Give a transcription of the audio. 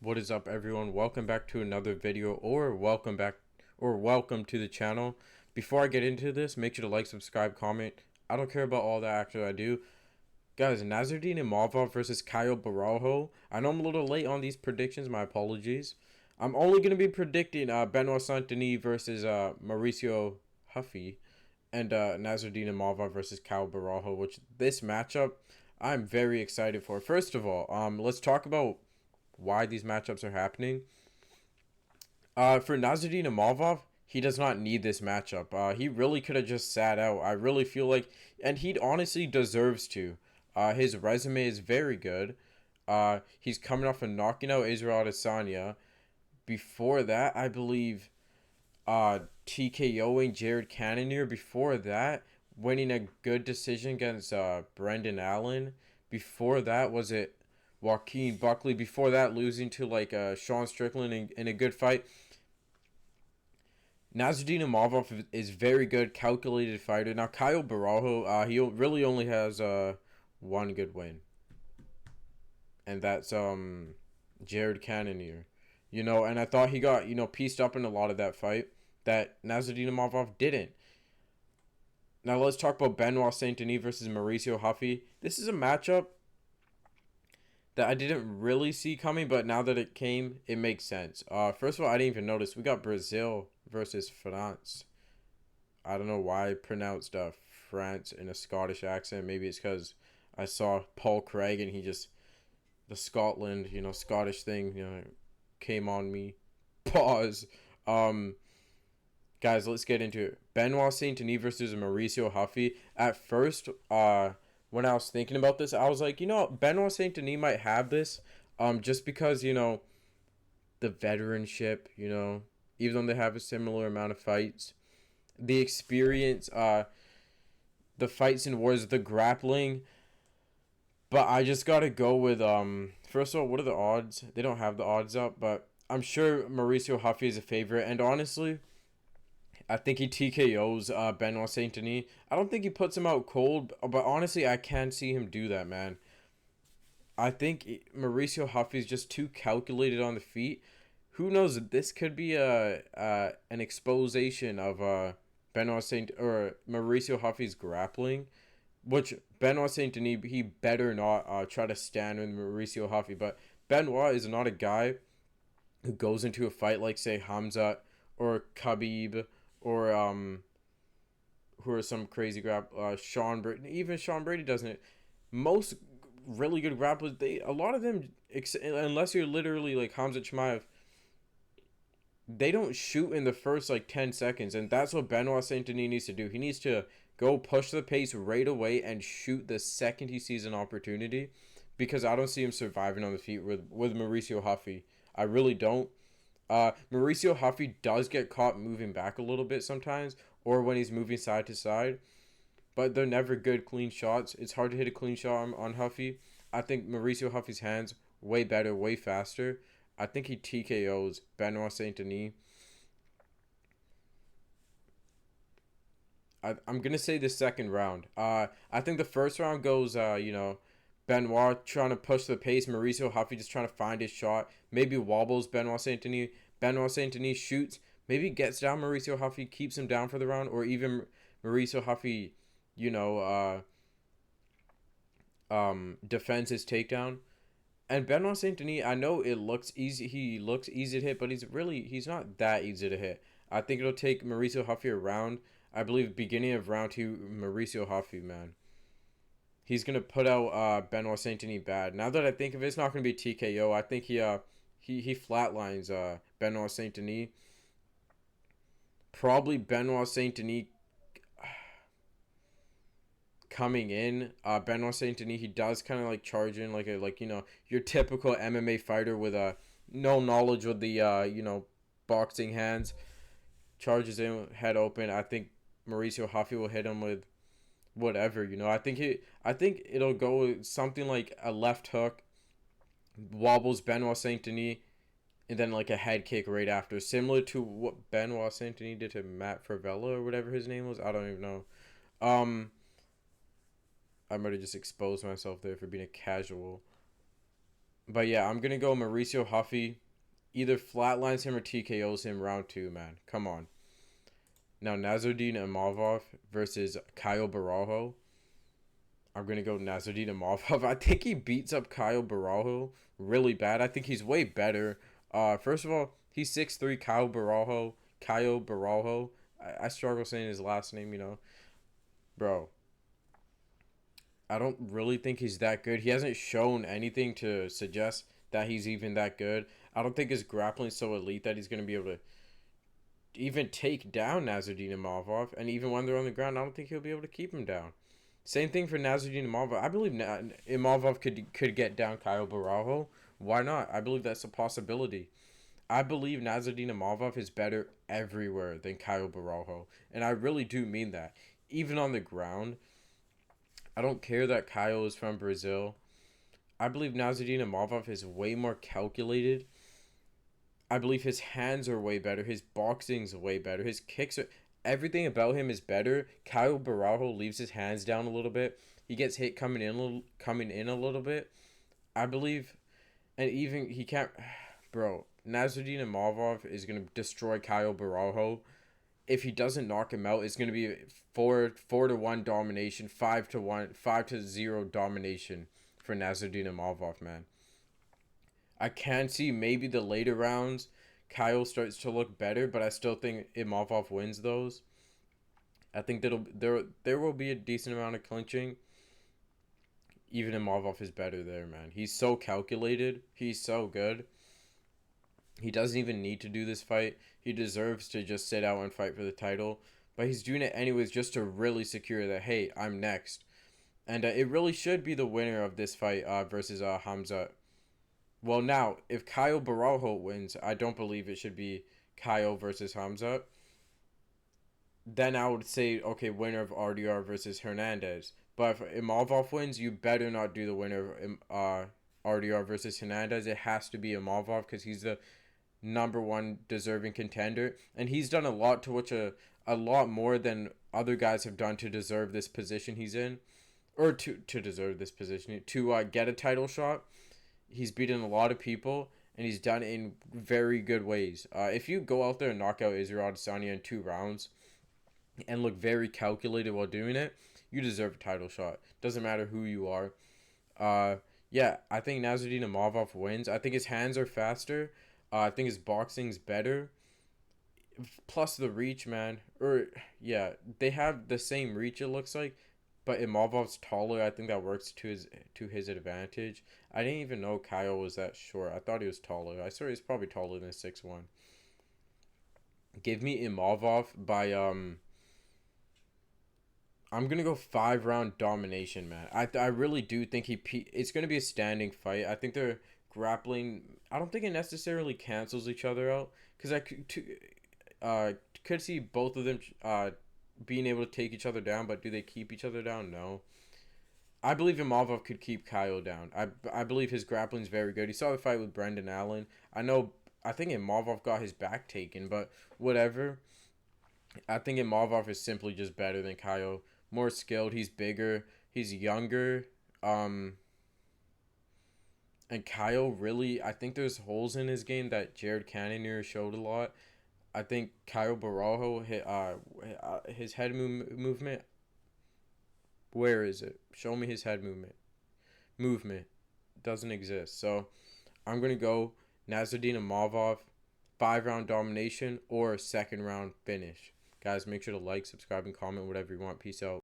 What is up, everyone? Welcome back to another video, or welcome to the channel. Before I get into this, make sure to like, subscribe, comment. I don't care about all that, actually I do. Guys, Nassourdine Imavov versus Caio Borralho. I know I'm a little late on these predictions, my apologies. I'm only going to be predicting Benoit Saint-Denis versus Mauricio Huffy, and Nassourdine Imavov versus Caio Borralho, which this matchup I'm very excited for. First of all, let's talk about why these matchups are happening. For Nassourdine Imavov, he does not need this matchup. He really could have just sat out. I really feel like, and he honestly deserves to. His resume is very good. He's coming off of knocking out Israel Adesanya. Before that, I believe TKOing Jared Cannonier. Before that, winning a good decision against Brendan Allen. Before that, was it Joaquin Buckley? Before that, losing to Sean Strickland in a good fight. Nassourdine Imavov is very good, calculated fighter. Now Caio Borralho, he really only has one good win, and that's Jared Cannonier. And I thought he got pieced up in a lot of that fight that Nassourdine Imavov didn't. Now let's talk about Benoit Saint-Denis versus Mauricio Huffy. This is a matchup that I didn't really see coming, but now that it came, it makes sense. First of all, I didn't even notice we got Brazil versus France. I don't know why I pronounced France in a Scottish accent. Maybe it's because I saw Paul Craig and the Scotland, Scottish thing, came on me. Pause. Um, Guys, let's get into it. Benoit Saint-Denis versus Mauricio Huffy. At first, when I was thinking about this, I was like, Benoit Saint-Denis might have this, just because the veteranship, even though they have a similar amount of fights, the experience, the fights and wars, the grappling. But I just gotta go with First of all, what are the odds? They don't have the odds up, but I'm sure Mauricio Huffy is a favorite, and honestly, I think he TKOs Benoit Saint Denis. I don't think he puts him out cold, but honestly, I can see him do that, man. I think Mauricio Huffy is just too calculated on the feet. Who knows? This could be an exposition of Benoit Saint or Mauricio Huffy's grappling, which Benoit Saint Denis he better not try to stand with Mauricio Huffy. But Benoit is not a guy who goes into a fight like say Hamza or Khabib or who are some crazy Sean Brady. Even Sean Brady doesn't it. Most really good grapplers, a lot of them, unless you're literally like Hamza Chimaev, they don't shoot in the first 10 seconds, and that's what Benoit Saint Denis needs to do. He needs to go push the pace right away and shoot the second he sees an opportunity, because I don't see him surviving on the feet with Mauricio Huffy. I really don't. Mauricio Huffy does get caught moving back a little bit sometimes, or when he's moving side to side, but they're never good clean shots. It's hard to hit a clean shot on Huffy. I think Mauricio Huffy's hands way better, way faster. I think he TKOs Benoit Saint Denis. I'm gonna say the second round. I think the first round goes, Benoit trying to push the pace, Mauricio Huffy just trying to find his shot. Maybe wobbles Benoit Saint Denis. Benoit Saint Denis shoots, maybe gets down Mauricio Huffy, keeps him down for the round, or even Mauricio Huffy, defends his takedown. And Benoit Saint Denis, I know it looks easy. He looks easy to hit, but he's not that easy to hit. I think it'll take Mauricio Huffy a round. I believe beginning of round two, Mauricio Huffy, man, he's gonna put out Benoit Saint Denis bad. Now that I think of it, it's not gonna be TKO. I think he flatlines Benoit Saint Denis. Probably Benoit Saint Denis coming in. Benoit Saint Denis, he does kind of charge in your typical MMA fighter with no knowledge with the boxing hands. Charges in head open. I think Mauricio Huffy will hit him with whatever. I think it'll go something like a left hook, wobbles Benoit Saint Denis, and then a head kick right after, similar to what Benoit Saint Denis did to Matt Favela or whatever his name was. I don't even know. I might have just exposed myself there for being a casual. But yeah, I'm gonna go Mauricio Huffy. Either flatlines him or TKOs him round two, man. Come on. Now Nassourdine Imavov versus Caio Borralho. I'm gonna go Nassourdine Imavov. I think he beats up Caio Borralho really bad. I think he's way better. First of all, he's 6'3", Caio Borralho. I struggle saying his last name, Bro, I don't really think he's that good. He hasn't shown anything to suggest that he's even that good. I don't think his grappling is so elite that he's going to be able to even take down Nassourdine Imavov. And even when they're on the ground, I don't think he'll be able to keep him down. Same thing for Nassourdine Imavov. I believe Imavov could get down Caio Borralho. Why not? I believe that's a possibility. I believe Nassourdine Imavov is better everywhere than Caio Borralho. And I really do mean that. Even on the ground, I don't care that Caio is from Brazil. I believe Nassourdine Imavov is way more calculated. I believe his hands are way better. His boxing's way better. His kicks are... Everything about him is better. Caio Borralho leaves his hands down a little bit. He gets hit coming in a little bit. I believe... And even he can't... Bro, Nassourdine Imavov is going to destroy Caio Borralho. If he doesn't knock him out, it's going to be 4-1 domination, 5-1, 5-0 domination for Nassourdine Imavov, man. I can see maybe the later rounds, Kyle starts to look better, but I still think Imavov wins those. I think there will be a decent amount of clinching. Even Imavov is better there, man. He's so calculated. He's so good. He doesn't even need to do this fight. He deserves to just sit out and fight for the title. But he's doing it anyways just to really secure that, hey, I'm next. And it really should be the winner of this fight versus Hamza. Well, now, if Caio Borralho wins, I don't believe it should be Caio versus Hamza. Then I would say, okay, winner of RDR versus Hernandez. But if Imavov wins, you better not do the winner of RDR versus Hernandez. It has to be Imavov because he's the number one deserving contender. And he's done a lot to which a lot more than other guys have done to deserve this position he's in. Or to deserve this position. To get a title shot. He's beaten a lot of people, and he's done it in very good ways. If you go out there and knock out Israel Adesanya in 2 rounds and look very calculated while doing it, you deserve a title shot. Doesn't matter who you are. Yeah, I think Nassourdine Imavov wins. I think his hands are faster. I think his boxing's better. Plus the reach, man. Yeah, they have the same reach, it looks like. But Imavov's taller. I think that works to his advantage. I didn't even know Kyle was that short. I thought he was taller. I swear he's probably taller than 6'1". Give me Imavov by I'm gonna go 5-round domination, man. I really do think it's gonna be a standing fight. I think they're grappling. I don't think it necessarily cancels each other out because could see both of them being able to take each other down, but do they keep each other down? No. I believe Imavov could keep Kyle down. I believe his grappling is very good. He saw the fight with Brendan Allen. I think Imavov got his back taken, but whatever. I think Imavov is simply just better than Kyle. More skilled. He's bigger. He's younger. And Kyle really, I think there's holes in his game that Jared Cannonier showed a lot. I think Caio Borralho his head movement. Where is it? Show me his head movement. Movement doesn't exist. So I'm gonna go Nassourdine Imavov, 5-round domination or 2nd round finish. Guys, make sure to like, subscribe, and comment whatever you want. Peace out.